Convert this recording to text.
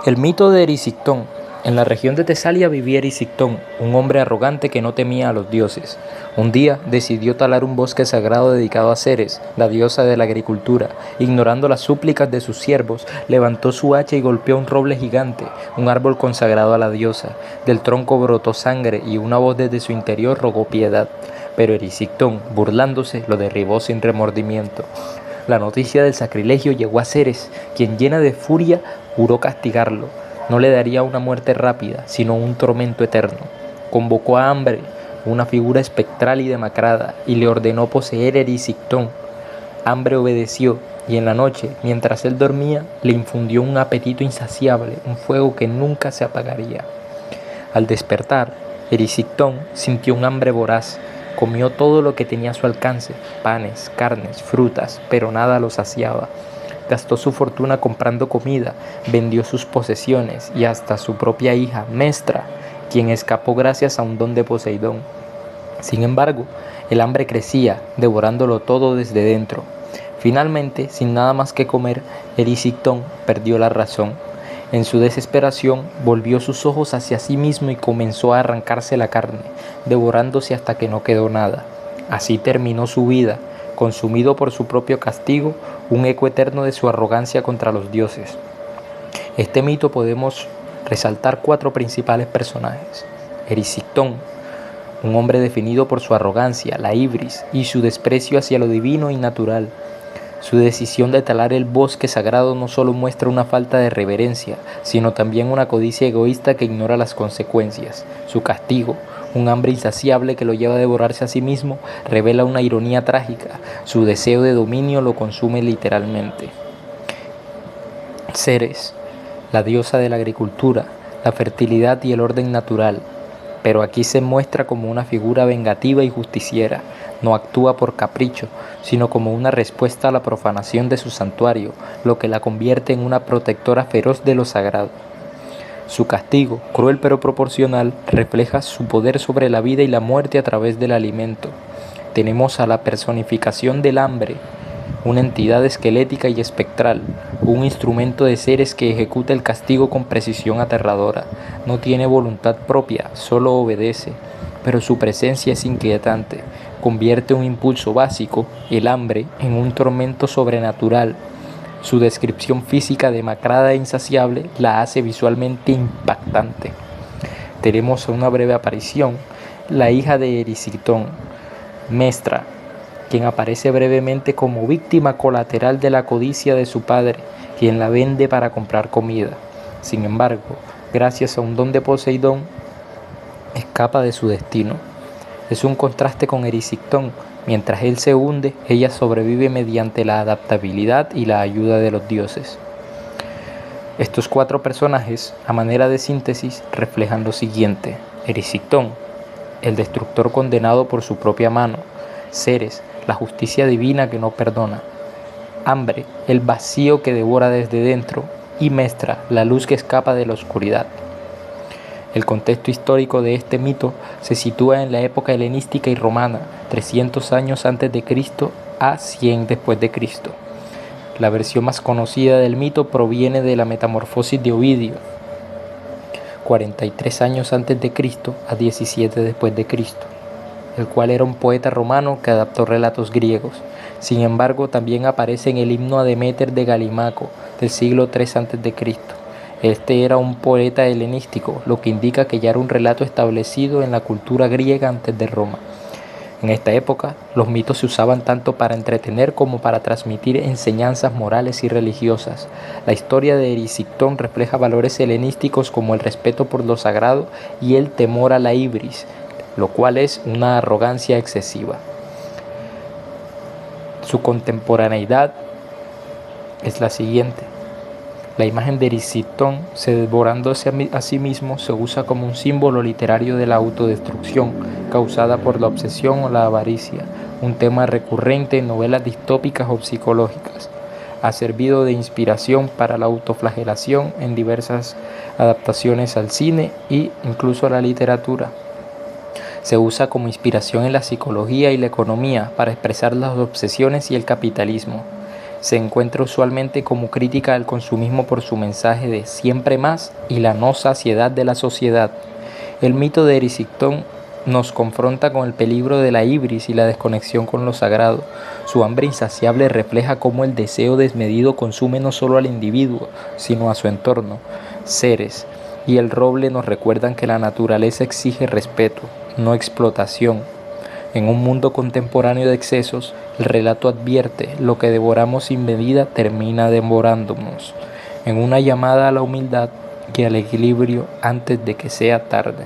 El mito de Erisictón. En la región de Tesalia vivía Erisictón, un hombre arrogante que no temía a los dioses. Un día decidió talar un bosque sagrado dedicado a Ceres, la diosa de la agricultura. Ignorando las súplicas de sus siervos, levantó su hacha y golpeó un roble gigante, un árbol consagrado a la diosa. Del tronco brotó sangre y una voz desde su interior rogó piedad. Pero Erisictón, burlándose, lo derribó sin remordimiento. La noticia del sacrilegio llegó a Ceres, quien llena de furia juró castigarlo. No le daría una muerte rápida, sino un tormento eterno. Convocó a Ambre, una figura espectral y demacrada, y le ordenó poseer Erisictón. Ambre obedeció, y en la noche, mientras él dormía, le infundió un apetito insaciable, un fuego que nunca se apagaría. Al despertar, Erisictón sintió un hambre voraz. Comió todo lo que tenía a su alcance, panes, carnes, frutas, pero nada lo saciaba. Gastó su fortuna comprando comida, vendió sus posesiones y hasta su propia hija, Mestra, quien escapó gracias a un don de Poseidón. Sin embargo, el hambre crecía, devorándolo todo desde dentro. Finalmente, sin nada más que comer, Erisictón perdió la razón. En su desesperación, volvió sus ojos hacia sí mismo y comenzó a arrancarse la carne, devorándose hasta que no quedó nada. Así terminó su vida, consumido por su propio castigo, un eco eterno de su arrogancia contra los dioses. Este mito podemos resaltar 4 principales personajes. Erisictón, un hombre definido por su arrogancia, la ibris y su desprecio hacia lo divino y natural. Su decisión de talar el bosque sagrado no solo muestra una falta de reverencia, sino también una codicia egoísta que ignora las consecuencias. Su castigo, un hambre insaciable que lo lleva a devorarse a sí mismo, revela una ironía trágica. Su deseo de dominio lo consume literalmente. Ceres, la diosa de la agricultura, la fertilidad y el orden natural, pero aquí se muestra como una figura vengativa y justiciera. No actúa por capricho, sino como una respuesta a la profanación de su santuario, lo que la convierte en una protectora feroz de lo sagrado. Su castigo, cruel pero proporcional, refleja su poder sobre la vida y la muerte a través del alimento. Tenemos a la personificación del hambre, una entidad esquelética y espectral, un instrumento de Ceres que ejecuta el castigo con precisión aterradora. No tiene voluntad propia, solo obedece, pero su presencia es inquietante. Convierte un impulso básico, el hambre, en un tormento sobrenatural. Su descripción física demacrada e insaciable la hace visualmente impactante. Tenemos una breve aparición, la hija de Erisictón, Mestra, quien aparece brevemente como víctima colateral de la codicia de su padre, quien la vende para comprar comida. Sin embargo, gracias a un don de Poseidón, escapa de su destino. Es un contraste con Erisictón. Mientras él se hunde, ella sobrevive mediante la adaptabilidad y la ayuda de los dioses. Estos 4 personajes, a manera de síntesis, reflejan lo siguiente. Erisictón, el destructor condenado por su propia mano. Ceres, la justicia divina que no perdona. Hambre, el vacío que devora desde dentro. Y Mestra, la luz que escapa de la oscuridad. El contexto histórico de este mito se sitúa en la época helenística y romana, 300 años antes de Cristo a 100 después de Cristo. La versión más conocida del mito proviene de la Metamorfosis de Ovidio, 43 años antes de Cristo a 17 después de Cristo, el cual era un poeta romano que adaptó relatos griegos. Sin embargo, también aparece en el himno a Deméter de Galimaco, del siglo III antes de Cristo. Este era un poeta helenístico, lo que indica que ya era un relato establecido en la cultura griega antes de Roma. En esta época, los mitos se usaban tanto para entretener como para transmitir enseñanzas morales y religiosas. La historia de Erisictón refleja valores helenísticos como el respeto por lo sagrado y el temor a la ibris, lo cual es una arrogancia excesiva. Su contemporaneidad es la siguiente. La imagen de Erisictón, se devorándose a sí mismo, se usa como un símbolo literario de la autodestrucción causada por la obsesión o la avaricia, un tema recurrente en novelas distópicas o psicológicas. Ha servido de inspiración para la autoflagelación en diversas adaptaciones al cine e incluso a la literatura. Se usa como inspiración en la psicología y la economía para expresar las obsesiones y el capitalismo. se encuentra usualmente como crítica al consumismo por su mensaje de siempre más y la no saciedad de la sociedad. El mito de Erisictón nos confronta con el peligro de la ibris y la desconexión con lo sagrado. Su hambre insaciable refleja cómo el deseo desmedido consume no solo al individuo, sino a su entorno, seres. Y el roble nos recuerdan que la naturaleza exige respeto, no explotación. En un mundo contemporáneo de excesos, el relato advierte: lo que devoramos sin medida termina devorándonos. En una llamada a la humildad y al equilibrio antes de que sea tarde.